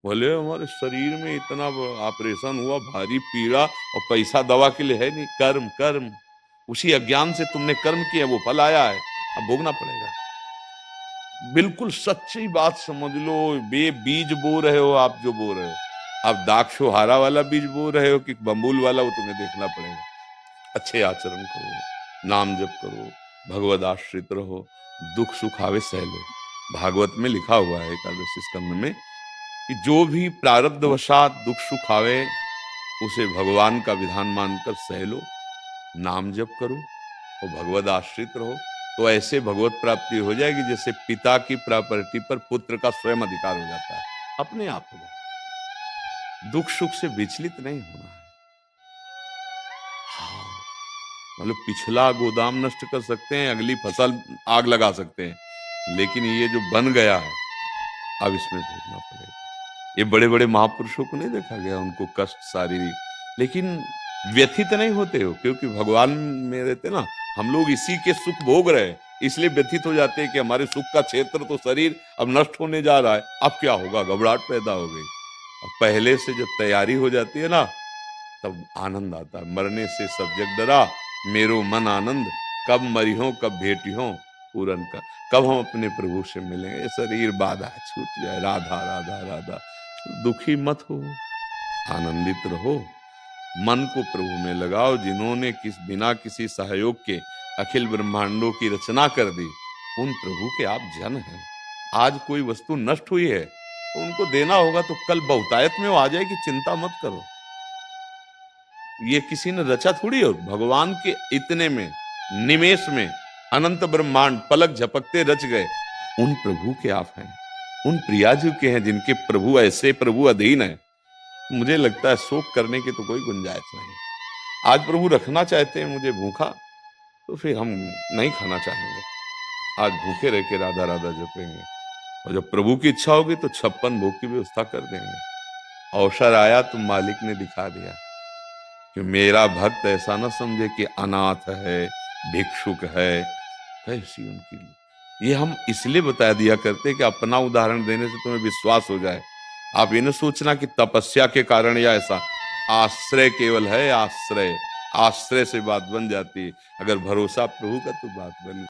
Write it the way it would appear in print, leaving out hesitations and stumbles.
बोले हमारे शरीर में इतना ऑपरेशन हुआ, भारी पीड़ा, और पैसा दवा के लिए है नहीं। कर्म कर्म, उसी अज्ञान से तुमने कर्म किया, वो फल आया है, अब भोगना पड़ेगा। बिल्कुल सच्ची बात समझ लो। बे बीज बो रहे हो आप, जो बो रहे हो आप, दाक्षोहारा वाला बीज बो रहे हो कि बम्बूल वाला, वो तुम्हें देखना पड़ेगा। अच्छे आचरण करो, नाम जप करो, भगवद आश्रित रहो, दुख सुख आवे सह लो। भागवत में लिखा हुआ है एकादश स्कंद में कि जो भी प्रारब्ध वशात दुख सुख आवे, उसे भगवान का विधान मानकर सह लो, नाम जप करो और भगवद आश्रित रहो, तो ऐसे भगवत प्राप्ति हो जाएगी जैसे पिता की प्रॉपर्टी पर पुत्र का स्वयं अधिकार हो जाता है, अपने आप हो जाए। दुख सुख से विचलित नहीं होना है। हाँ, मतलब पिछला गोदाम नष्ट कर सकते हैं, अगली फसल आग लगा सकते हैं, लेकिन ये जो बन गया है अब इसमें भोगना पड़ेगा। ये बड़े बड़े महापुरुषों को नहीं देखा गया, उनको कष्ट शारीरिक, लेकिन व्यथित नहीं होते हो, क्योंकि भगवान में रहते ना। हम लोग इसी के सुख भोग रहे हैं, इसलिए व्यथित हो जाते हैं कि हमारे सुख का क्षेत्र तो शरीर अब नष्ट होने जा रहा है, अब क्या होगा, घबराहट पैदा हो गई। और पहले से जब तैयारी हो जाती है ना, तब आनंद आता है। मरने से सब जग डरा, मेरो मन आनंद, कब मरी हो कब भेटी हो पूरन का, कब हम अपने प्रभु से मिलेंगे, ये शरीर बाधा छूट जाए। राधा राधा राधा। दुखी मत हो, आनंदित रहो, मन को प्रभु में लगाओ। जिन्होंने बिना किसी सहयोग के अखिल ब्रह्मांडों की रचना कर दी, उन प्रभु के आप जन हैं। आज कोई वस्तु नष्ट हुई है तो उनको देना होगा, तो कल बहुतायत में वो आ जाएगी, चिंता मत करो। ये किसी ने रचा थोड़ी हो, भगवान के इतने में, निमेष में अनंत ब्रह्मांड पलक झपकते रच गए। उन प्रभु के आप हैं, उन प्रियाजू के हैं, जिनके प्रभु ऐसे प्रभु अधीन है। मुझे लगता है शोक करने की तो कोई गुंजाइश नहीं। आज प्रभु रखना चाहते हैं मुझे भूखा, तो फिर हम नहीं खाना चाहेंगे, आज भूखे रह के राधा राधा जपेंगे। और जब प्रभु की इच्छा होगी तो 56 भोग की व्यवस्था कर देंगे। अवसर आया तो मालिक ने दिखा दिया कि मेरा भक्त ऐसा ना समझे कि अनाथ है, भिक्षुक है, कैसी उनकी। ये हम इसलिए बता दिया करते कि अपना उदाहरण देने से तुम्हें विश्वास हो जाए। आप ये न सोचना कि तपस्या के कारण या ऐसा, आश्रय केवल है, आश्रय, आश्रय से बात बन जाती है। अगर भरोसा प्रभु का तो बात बन